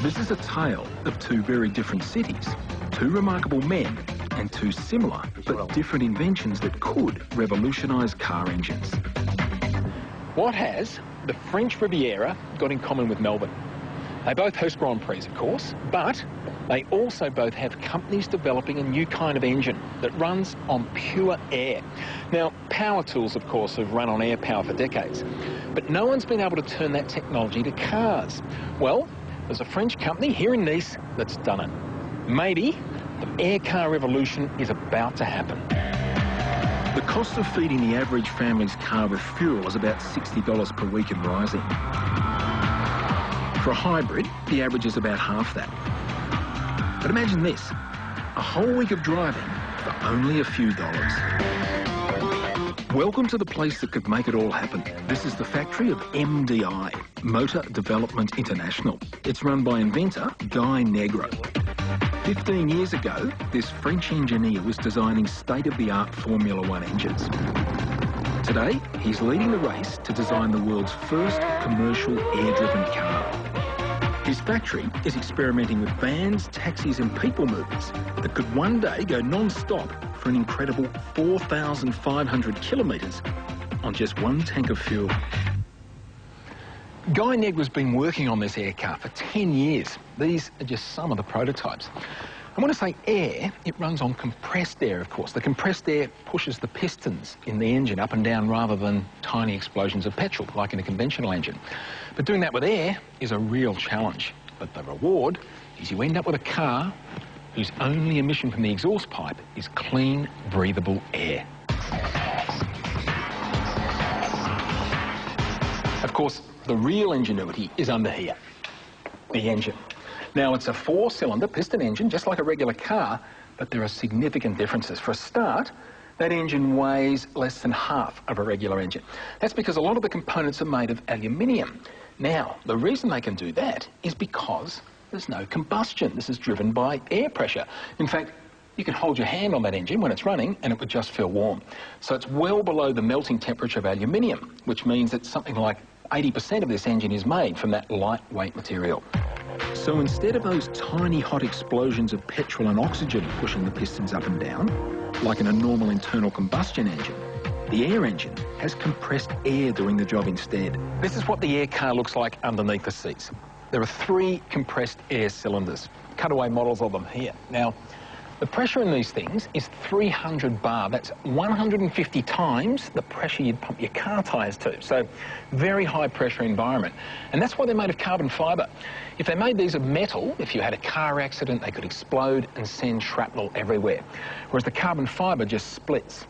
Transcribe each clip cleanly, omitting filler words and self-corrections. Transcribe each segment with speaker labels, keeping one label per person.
Speaker 1: This is a tale of two very different cities, two remarkable men, and two similar but different inventions that could revolutionise car engines. What has the French Riviera got in common with Melbourne? They both host Grand Prix, of course, but they also both have companies developing a new kind of engine that runs on pure air. Now, power tools, of course, have run on air power for decades, but no one's been able to turn that technology to cars. Well, there's a French company here in Nice that's done it. Maybe the air car revolution is about to happen. The cost of feeding the average family's car with fuel is about $60 per week and rising. For a hybrid, the average is about half that. But imagine this, a whole week of driving for only a few dollars. Welcome to the place that could make it all happen. This is the factory of MDI, Motor Development International. It's run by inventor Guy Negro. 15 years ago, this French engineer was designing state-of-the-art Formula One engines. Today, he's leading the race to design the world's first commercial air-driven car. His factory is experimenting with vans, taxis and people movers that could one day go non-stop for an incredible 4,500 kilometres on just one tank of fuel. Guy Negro's been working on this air car for 10 years. These are just some of the prototypes. And when I say air, it runs on compressed air, of course. The compressed air pushes the pistons in the engine up and down rather than tiny explosions of petrol, like in a conventional engine. But doing that with air is a real challenge. But the reward is you end up with a car whose only emission from the exhaust pipe is clean, breathable air. Of course, the real ingenuity is under here, the engine. Now, it's a four-cylinder piston engine, just like a regular car, but there are significant differences. For a start, that engine weighs less than half of a regular engine. That's because a lot of the components are made of aluminium. Now, the reason they can do that is because there's no combustion. This is driven by air pressure. In fact, you can hold your hand on that engine when it's running and it would just feel warm. So it's well below the melting temperature of aluminium, which means that something like 80% of this engine is made from that lightweight material. So instead of those tiny hot explosions of petrol and oxygen pushing the pistons up and down, like in a normal internal combustion engine, the air engine has compressed air doing the job instead. This is what the air car looks like underneath the seats. There are 3 compressed air cylinders, cutaway models of them here. Now, the pressure in these things is 300 bar. That's 150 times the pressure you'd pump your car tyres to. So, very high pressure environment. And that's why they're made of carbon fibre. If they made these of metal, if you had a car accident, they could explode and send shrapnel everywhere. Whereas the carbon fibre just splits.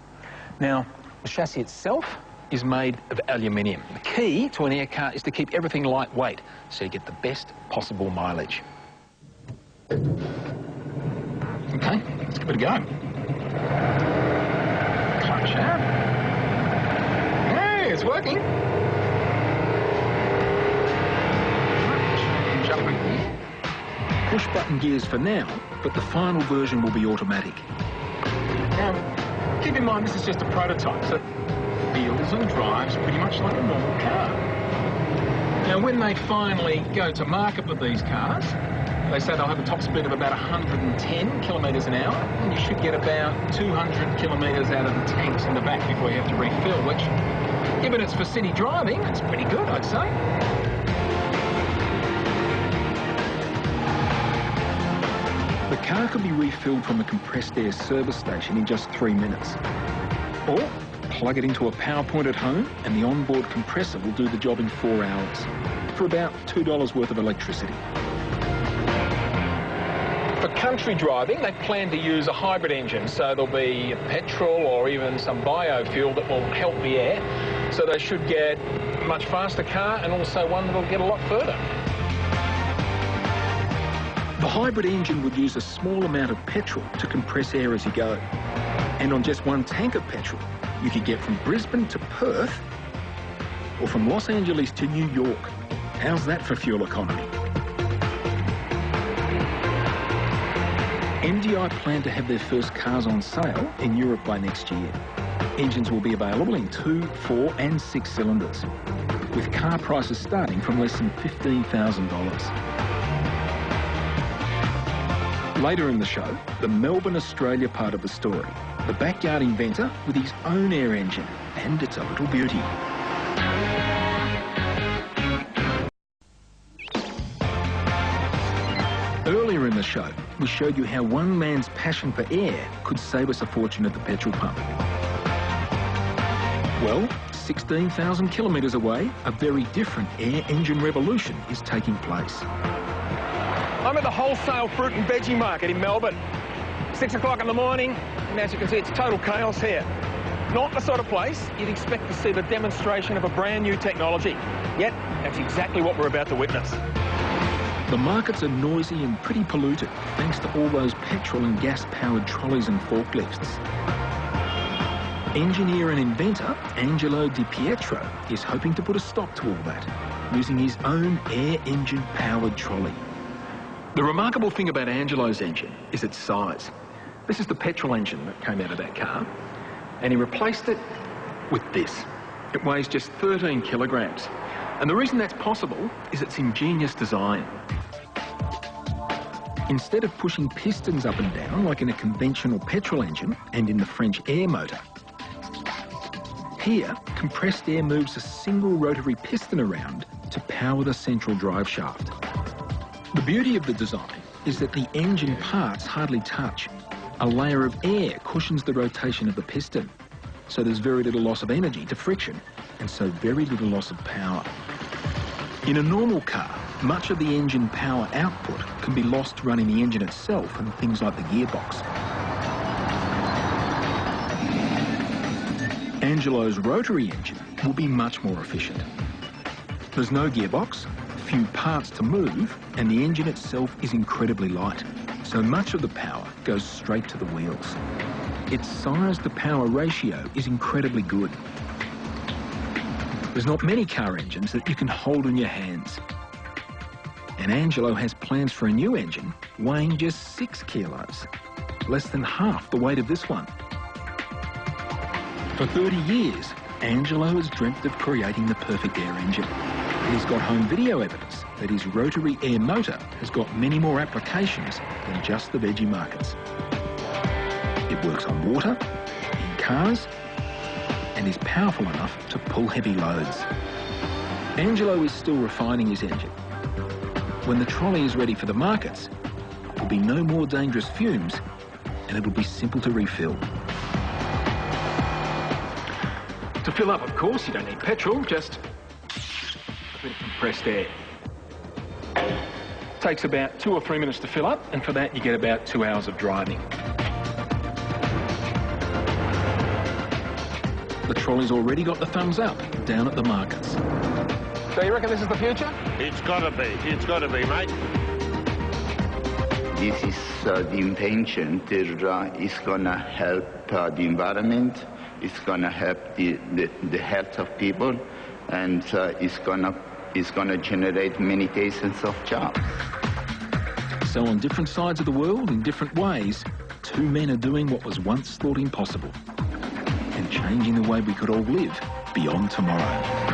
Speaker 1: Now, the chassis itself is made of aluminium. The key to an air car is to keep everything lightweight, so you get the best possible mileage. Okay, let's give it a go. Clutch out. Hey, it's working. Jumping here. Push button gears for now, but the final version will be automatic. Now, keep in mind this is just a prototype, so it feels and drives pretty much like a normal car. Now, when they finally go to market with these cars, they say they'll have a top speed of about 110 kilometres an hour, and you should get about 200 kilometres out of the tanks in the back before you have to refill, which, given it's for city driving, it's pretty good, I'd say. The car can be refilled from a compressed air service station in just 3 minutes. Or plug it into a power point at home, and the onboard compressor will do the job in 4 hours, for about $2 worth of electricity. For country driving, they plan to use a hybrid engine, so there'll be petrol or even some biofuel that will help the air. So they should get a much faster car and also one that'll get a lot further. The hybrid engine would use a small amount of petrol to compress air as you go. And on just one tank of petrol, you could get from Brisbane to Perth or from Los Angeles to New York. How's that for fuel economy? MDI plan to have their first cars on sale in Europe by next year. Engines will be available in 2, 4 and 6 cylinders, with car prices starting from less than $15,000. Later in the show, the Melbourne, Australia part of the story. The backyard inventor with his own air engine, and it's a little beauty. Earlier in the show, we showed you how one man's passion for air could save us a fortune at the petrol pump. Well, 16,000 kilometres away, a very different air engine revolution is taking place.
Speaker 2: I'm at the wholesale fruit and veggie market in Melbourne. 6 o'clock in the morning, and as you can see, it's total chaos here. Not the sort of place you'd expect to see the demonstration of a brand new technology. Yet, that's exactly what we're about to witness.
Speaker 1: The markets are noisy and pretty polluted, thanks to all those petrol and gas-powered trolleys and forklifts. Engineer and inventor Angelo Di Pietro is hoping to put a stop to all that, using his own air engine-powered trolley. The remarkable thing about Angelo's engine is its size. This is the petrol engine that came out of that car, and he replaced it with this. It weighs just 13 kilograms. And the reason that's possible is its ingenious design. Instead of pushing pistons up and down like in a conventional petrol engine and in the French air motor, here, compressed air moves a single rotary piston around to power the central drive shaft. The beauty of the design is that the engine parts hardly touch. A layer of air cushions the rotation of the piston, so there's very little loss of energy to friction, and so very little loss of power. In a normal car, much of the engine power output can be lost running the engine itself and things like the gearbox. Angelo's rotary engine will be much more efficient. There's no gearbox, few parts to move, and the engine itself is incredibly light, so much of the power goes straight to the wheels. Its size to power ratio is incredibly good. There's not many car engines that you can hold in your hands. And Angelo has plans for a new engine weighing just 6 kilos, less than half the weight of this one. For 30 years, Angelo has dreamt of creating the perfect air engine. And he's got home video evidence that his rotary air motor has got many more applications than just the veggie markets. It works on water, in cars, and is powerful enough to pull heavy loads. Angelo is still refining his engine. When the trolley is ready for the markets, there'll be no more dangerous fumes, and it'll be simple to refill. To fill up, of course, you don't need petrol, just a bit of compressed air. Takes about 2 or 3 minutes to fill up, and for that you get about 2 hours of driving. The trolley's already got the thumbs up down at the markets.
Speaker 2: So you reckon this is the future?
Speaker 3: It's gotta be, mate.
Speaker 4: This is the invention that is gonna help the environment. It's gonna help the health of people, and it's gonna generate many thousands of jobs.
Speaker 1: So on different sides of the world, in different ways, 2 men are doing what was once thought impossible, and changing the way we could all live beyond tomorrow.